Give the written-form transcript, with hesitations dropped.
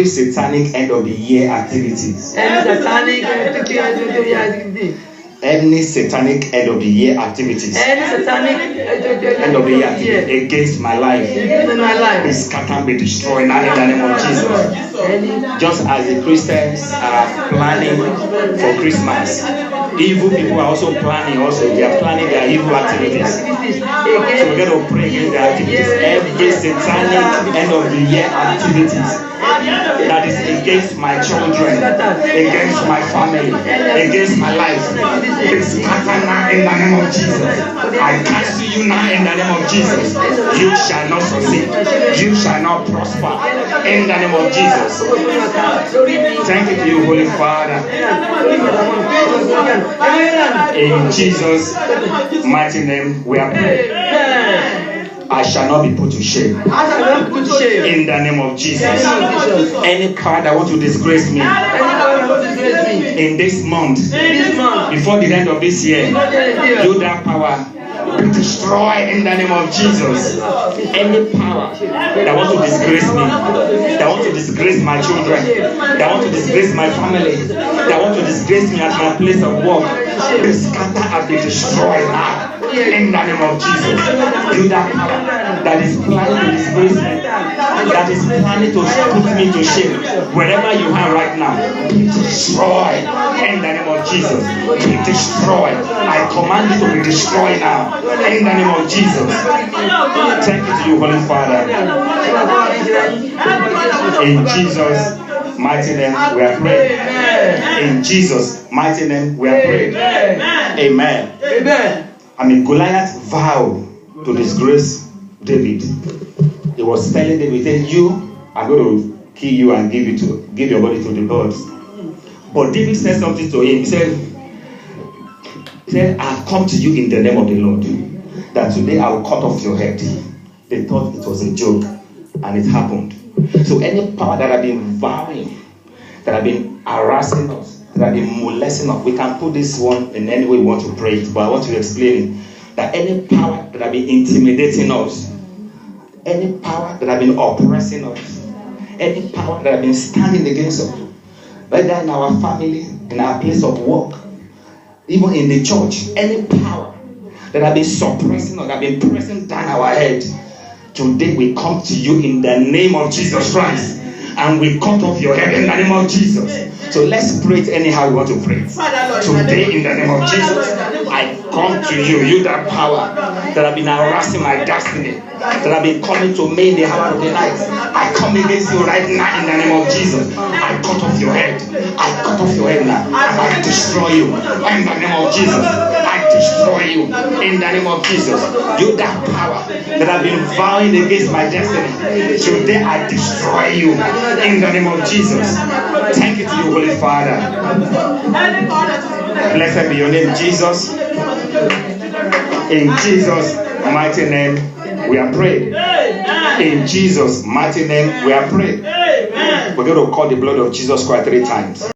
satanic end of the year activities. Any satanic end of the year activities. End of the year activities against my life. Be scattered, be destroyed now in the name of Jesus. Just as the Christians are planning for Christmas, evil people are also planning. They are planning their evil activities. So we're going to pray against their activities. Every satanic end of the year activities that is against my children, against my family, against my life, be scattered now in the name of Jesus. I cancel you now in the name of Jesus. You shall not succeed. You shall not prosper in the name of Jesus. Thank you to you, Holy Father. In Jesus' mighty name, we are praying. I shall not be put to shame. In the name of Jesus. Any power that wants to disgrace me in this month, before the end of this year, you that power be destroyed in the name of Jesus. Any power that wants to disgrace me, that wants to disgrace my children, that wants to disgrace my family, that wants to disgrace me at my place of work, be scattered and be destroyed now. In the name of Jesus. You that power that is planning to disgrace me, that is planning to put me to shame, wherever you are right now, be destroyed. In the name of Jesus. Be destroyed. I command you to be destroyed now. In the name of Jesus. Thank you to you, Holy Father. In Jesus' mighty name we are praying. In Jesus' mighty name we are praying. Amen. Amen. I mean, Goliath vowed to disgrace David. He was telling David, "You are going to kill you and give your body to the birds." But David said something to him. He said, "I've come to you in the name of the Lord, that today I will cut off your head." They thought it was a joke, and it happened. So any power that have been vowing, that have been harassing us, that have been molesting us, we can put this one in any way we want to pray it, but I want to explain it. That any power that have been intimidating us, any power that have been oppressing us, any power that have been standing against us, whether in our family, in our place of work, even in the church, any power that have been suppressing us, that have been pressing down our head, today we come to you in the name of Jesus Christ, and we cut off your head in the name of Jesus. So let's pray it anyhow we want to pray. Today in the name of Jesus, I come to you, you that power that have been harassing my destiny, that have been coming to me in the hour of the night. I come against you right now in the name of Jesus. I cut off your head. I cut off your head now. And I destroy you in the name of Jesus. I destroy you in the name of Jesus. You that power that have been vowing against my destiny, today I destroy you in the name of Jesus. Thank you to you, Holy Father. Blessed be your name, Jesus. In Jesus' mighty name we are praying. In Jesus' mighty name we are praying. We're going to call the blood of Jesus Christ 3 times.